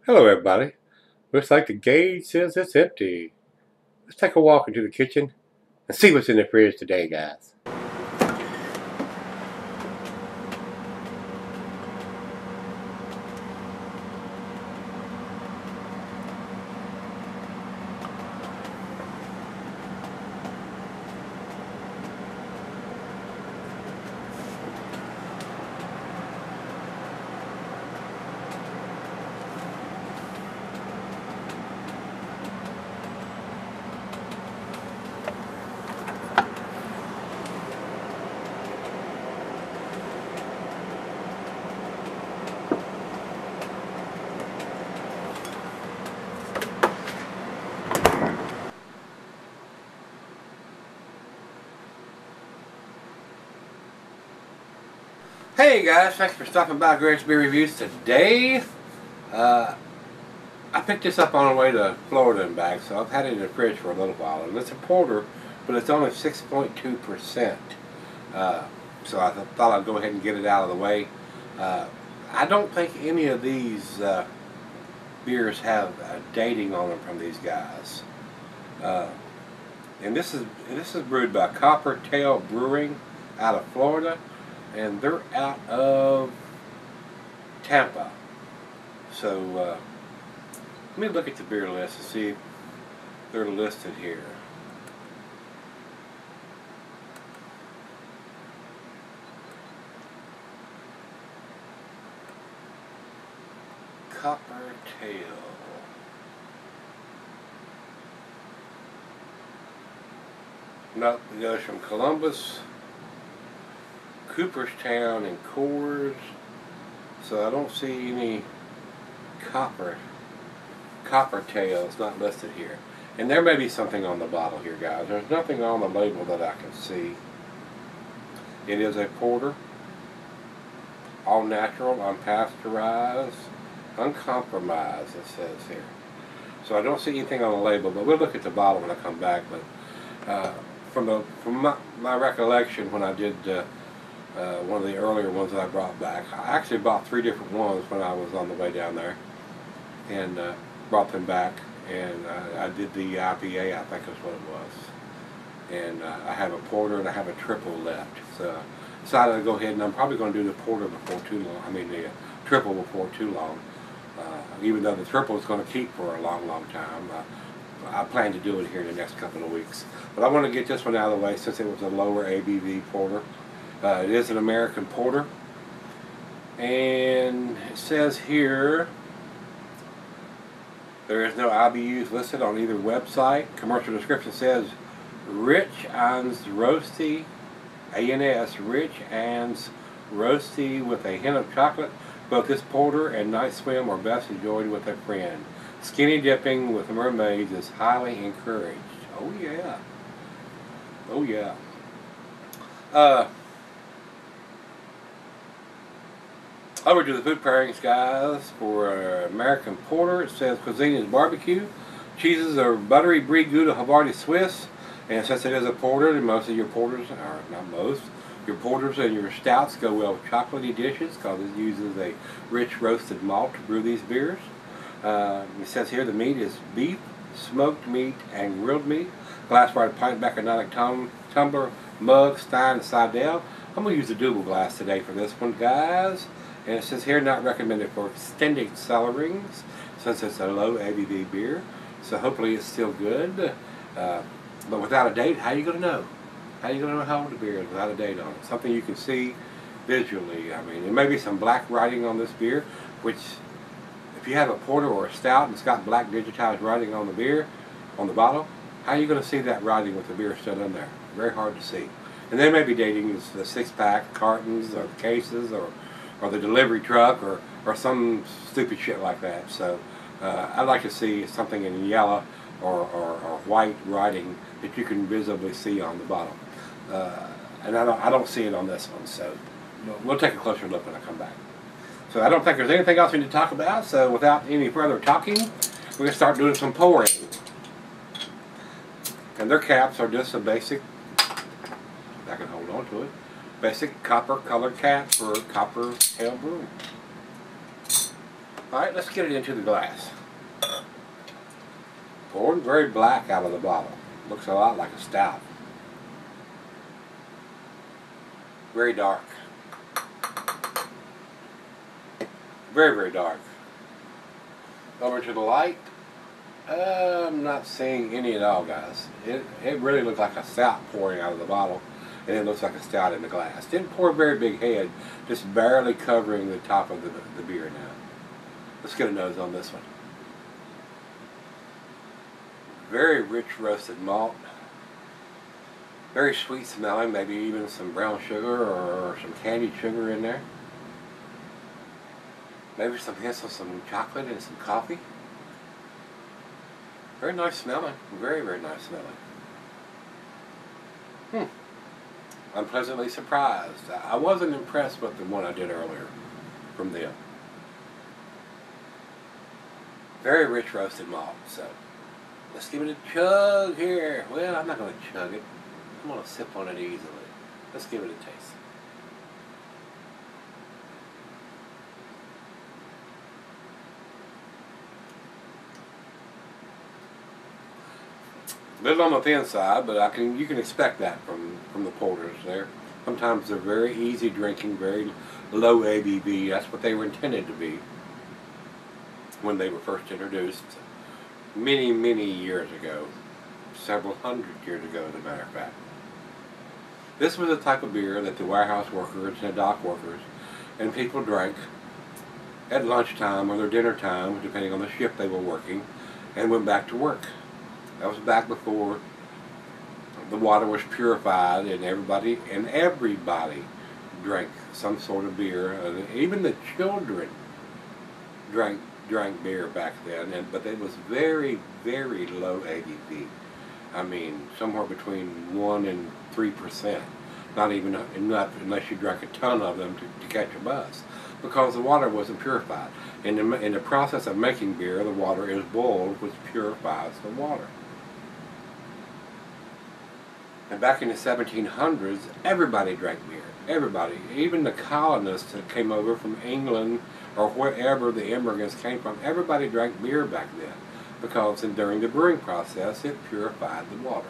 Hello everybody. Looks like the gauge says it's empty. Let's take a walk into the kitchen and see what's in the fridge today, guys. Hey guys, thanks for stopping by Gregsbeerreviews today. I picked this up on the way to Florida and back, so I've had it in the fridge for a little while. And it's a porter, but it's only 6.2%. So I thought I'd go ahead and get it out of the way. I don't think any of these beers have dating on them from these guys. And this is brewed by Coppertail Brewing out of Florida. And they're out of Tampa. So let me look at the beer list and see if they're listed here. Coppertail. Nope, it goes from Columbus, Cooperstown, and Coors, so I don't see any Coppertail. It's not listed here. And there may be something on the bottle here, guys. There's nothing on the label that I can see. It is a porter, all natural, unpasteurized, uncompromised, it says here. So I don't see anything on the label, but we'll look at the bottle when I come back. But from my recollection, when I did one of the earlier ones that I brought back, I actually bought 3 different ones when I was on the way down there, and brought them back, and I did the IPA, I think is what it was, and I have a porter and I have a triple left, so I decided to go ahead, and I'm probably going to do the porter before too long, I mean the triple before too long, even though the triple is going to keep for a long time. I plan to do it here in the next couple of weeks, but I want to get this one out of the way since it was a lower ABV porter. It is an American porter, and it says here there is no IBUs listed on either website. Commercial description says rich and roasty, ANS, rich and roasty with a hint of chocolate. Both this porter and night swim are best enjoyed with a friend. Skinny dipping with mermaids is highly encouraged. Oh yeah. Oh yeah. Over to the food pairings, guys. For American porter, it says cuisine is barbecue. Cheeses are buttery brie, Gouda, Havarti, Swiss. And since it is a porter, and most of your porters, or not most, your porters and your stouts go well with chocolatey dishes because it uses a rich roasted malt to brew these beers. It says here the meat is beef, smoked meat, and grilled meat. Glass-wide pint, Bacchanalic tumbler, mug, stein, and Sidel. I'm going to use a double glass today for this one, guys. And it says here, not recommended for extended cellarings, since it's a low ABV beer. So hopefully it's still good. But without a date, how are you going to know? How are you going to know how old the beer is without a date on it? Something you can see visually. I mean, there may be some black writing on this beer, which if you have a porter or a stout and it's got black digitized writing on the beer, on the bottle, how are you going to see that writing with the beer still in there? Very hard to see. And there may be dating as the 6-pack cartons or cases or the delivery truck or some stupid shit like that. So I'd like to see something in yellow or white writing that you can visibly see on the bottom. And I don't see it on this one, so we'll take a closer look when I come back. So I don't think there's anything else we need to talk about, so without any further talking, we're going to start doing some pouring. And their caps are just a basic, I can hold on to it, basic copper colored cap for Coppertail Brewing. Alright, let's get it into the glass. Poured very black out of the bottle. Looks a lot like a stout. Very dark. Very, very dark. Over to the light. I'm not seeing any at all, guys. It really looks like a stout pouring out of the bottle, and it looks like a stout in the glass. Didn't pour a very big head, just barely covering the top of the beer now. Let's get a nose on this one. Very rich roasted malt. Very sweet smelling, maybe even some brown sugar or some candied sugar in there. Maybe some hints of some chocolate and some coffee. Very nice smelling. Very, very nice smelling. I'm pleasantly surprised. I wasn't impressed with the one I did earlier from them. Very rich roasted malt. So let's give it a chug here. Well, I'm not going to chug it. I'm going to sip on it easily. Let's give it a taste. A little on the thin side, but you can expect that from the porters there. Sometimes they're very easy drinking, very low ABV. That's what they were intended to be when they were first introduced many, many years ago. Several hundred years ago, as a matter of fact. This was the type of beer that the warehouse workers and dock workers and people drank at lunchtime or their dinner time, depending on the shift they were working, and went back to work. That was back before the water was purified, and everybody drank some sort of beer. Even the children drank beer back then, but it was very, very low ABV. I mean, somewhere between 1% and 3%. Not even enough unless you drank a ton of them to catch a buzz, because the water wasn't purified. In the process of making beer, the water is boiled, which purifies the water. And back in the 1700s, everybody drank beer. Everybody, even the colonists that came over from England or wherever the immigrants came from, everybody drank beer back then, because during the brewing process, it purified the water.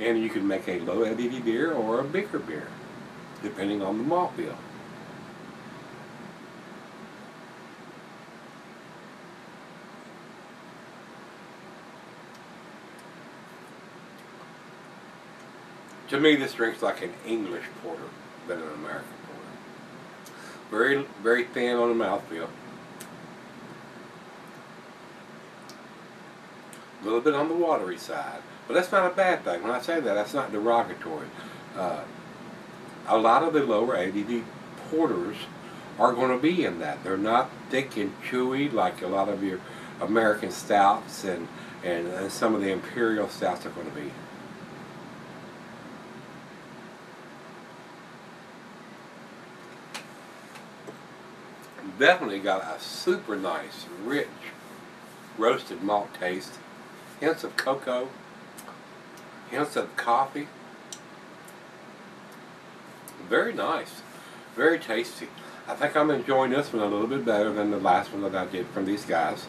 And you could make a low ABV beer or a bigger beer, depending on the malt bill. To me, this drinks like an English porter than an American porter. Very, very thin on the mouthfeel. A little bit on the watery side, but that's not a bad thing. When I say that, that's not derogatory. A lot of the lower ABV porters are going to be in that. They're not thick and chewy like a lot of your American stouts and some of the imperial stouts are going to be. Definitely got a super nice, rich, roasted malt taste. Hints of cocoa, hints of coffee. Very nice, very tasty. I think I'm enjoying this one a little bit better than the last one that I did from these guys.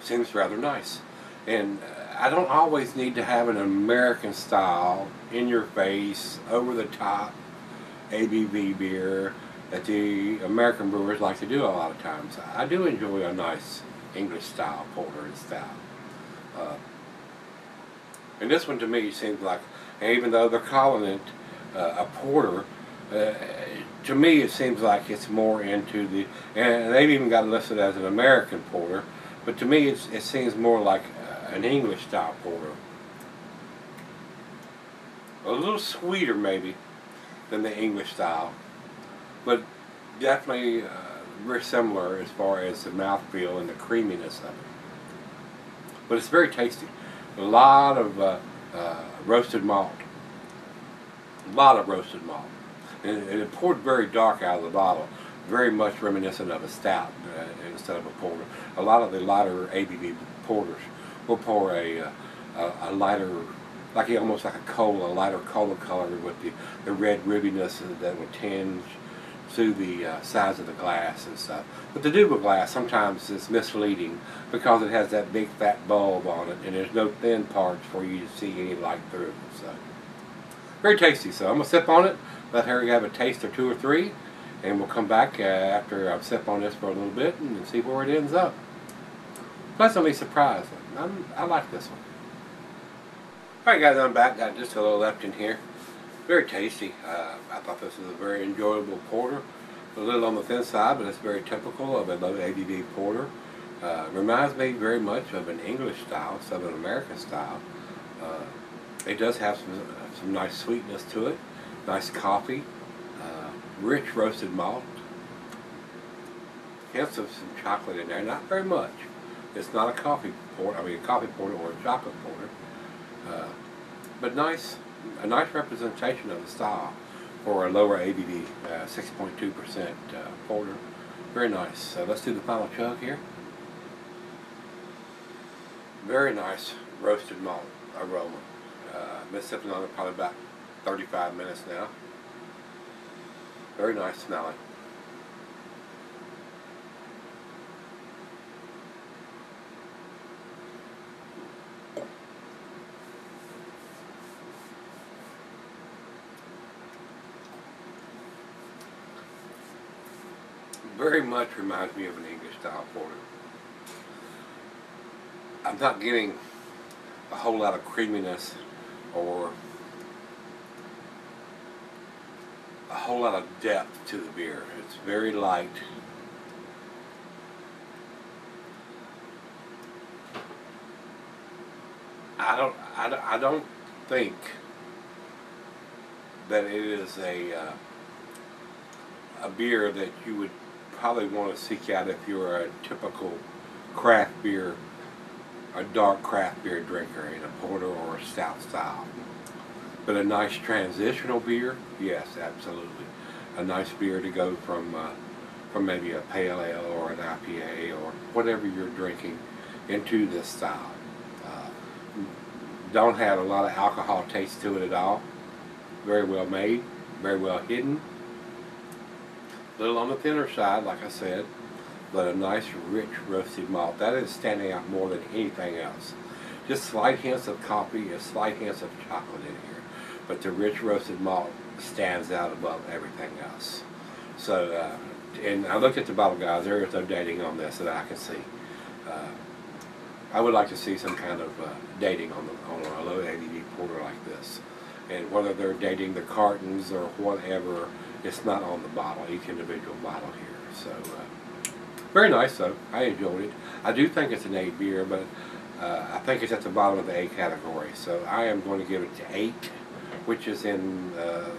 Seems rather nice. And I don't always need to have an American style, in your face, over the top ABV beer that the American brewers like to do a lot of times. I do enjoy a nice English style porter and stout. And this one to me seems like, even though they're calling it a porter, to me it seems like it's more into the, and they've even got it listed as an American porter, but to me it seems more like an English style porter. A little sweeter maybe than the English style, but definitely very similar as far as the mouthfeel and the creaminess of it. But it's very tasty. A lot of roasted malt. A lot of roasted malt. And it poured very dark out of the bottle. Very much reminiscent of a stout instead of a porter. A lot of the lighter ABV porters will pour a lighter, almost like a cola, a lighter cola color with the red ribbiness that will tinge through the size of the glass and stuff. But the double glass sometimes is misleading because it has that big fat bulb on it, and there's no thin parts for you to see any light through. So very tasty. So I'm gonna sip on it, let Harry have a taste or two or three, and we'll come back after I've sipped on this for a little bit and see where it ends up. Pleasantly surprised. I like this one. Alright guys, I'm back. Got just a little left in here. Very tasty. I thought this was a very enjoyable porter. A little on the thin side, but it's very typical of a low ABV porter. Reminds me very much of an English style, Southern American style. It does have some nice sweetness to it. Nice coffee. Rich roasted malt. Hints of some chocolate in there. Not very much. It's not a coffee porter. I mean, a coffee porter or a chocolate porter. But nice. A nice representation of the style for a lower ABV, 6.2% porter. Very nice. So let's do the final chug here. Very nice roasted malt aroma. Been sipping on it probably about 35 minutes now. Very nice smelling. Very much reminds me of an English style porter. I'm not getting a whole lot of creaminess or a whole lot of depth to the beer. It's very light. I don't think that it is a beer that you would probably want to seek out if you're a typical craft beer, a dark craft beer drinker in a porter or a stout style. But a nice transitional beer, yes, absolutely. A nice beer to go from maybe a pale ale or an IPA or whatever you're drinking into this style. Don't have a lot of alcohol taste to it at all. Very well made, very well hidden. A little on the thinner side, like I said, but a nice, rich, roasted malt. That is standing out more than anything else. Just slight hints of coffee and slight hints of chocolate in here, but the rich, roasted malt stands out above everything else. So, and I looked at the bottle, guys. There is no dating on this that I can see. I would like to see some kind of dating on a low ABV porter like this. And whether they're dating the cartons or whatever, it's not on the bottle, each individual bottle here. So, very nice though. I enjoyed it. I do think it's an A beer, but I think it's at the bottom of the A category. So I am going to give it to 8, which is in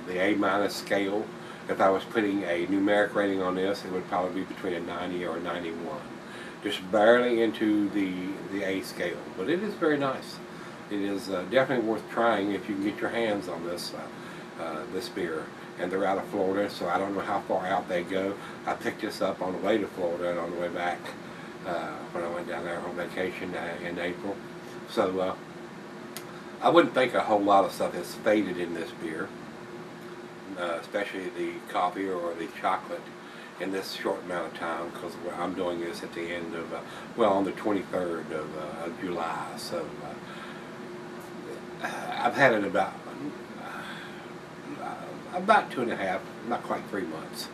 the A- scale. If I was putting a numeric rating on this, it would probably be between a 90 or a 91. Just barely into the A scale. But it is very nice. It is definitely worth trying if you can get your hands on this this beer. And they're out of Florida, so I don't know how far out they go. I picked this up on the way to Florida and on the way back when I went down there on vacation in April. So I wouldn't think a whole lot of stuff has faded in this beer, especially the coffee or the chocolate in this short amount of time, because I'm doing this at the end of, well, on the 23rd of July. So I've had it about 2.5, not quite 3 months.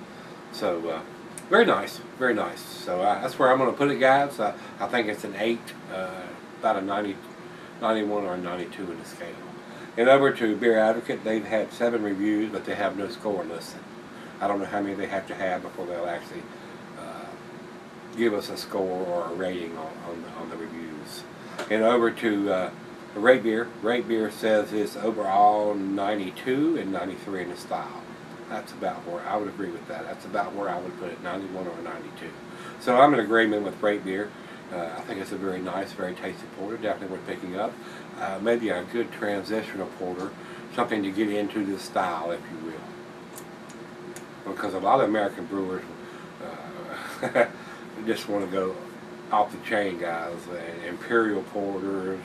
So very nice, very nice. So that's where I'm going to put it, guys. I think it's an 8, about a 90, 91 or a 92 in the scale. And over to Beer Advocate, they've had 7 reviews, but they have no score listed. I don't know how many they have to have before they'll actually give us a score or a rating on the reviews. And over to Rate Beer. Rate Beer says it's overall 92 and 93 in the style. That's about where I would agree with that. That's about where I would put it, 91 or 92. So I'm in agreement with Rate Beer. I think it's a very nice, very tasty porter, definitely worth picking up. Maybe a good transitional porter, something to get into this style, if you will. Because a lot of American brewers just want to go off the chain, guys, and imperial porters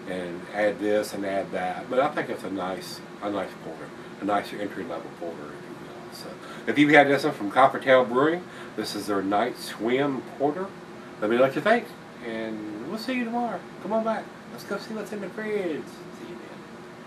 and add this and add that. But I think it's a nice porter, a nice entry-level porter, if you will. So If you've had this one from Coppertail Brewing, this is their Night Swim Porter. Let me know what you think, and we'll see you tomorrow. Come on back. Let's go see what's in the fridge. See you then.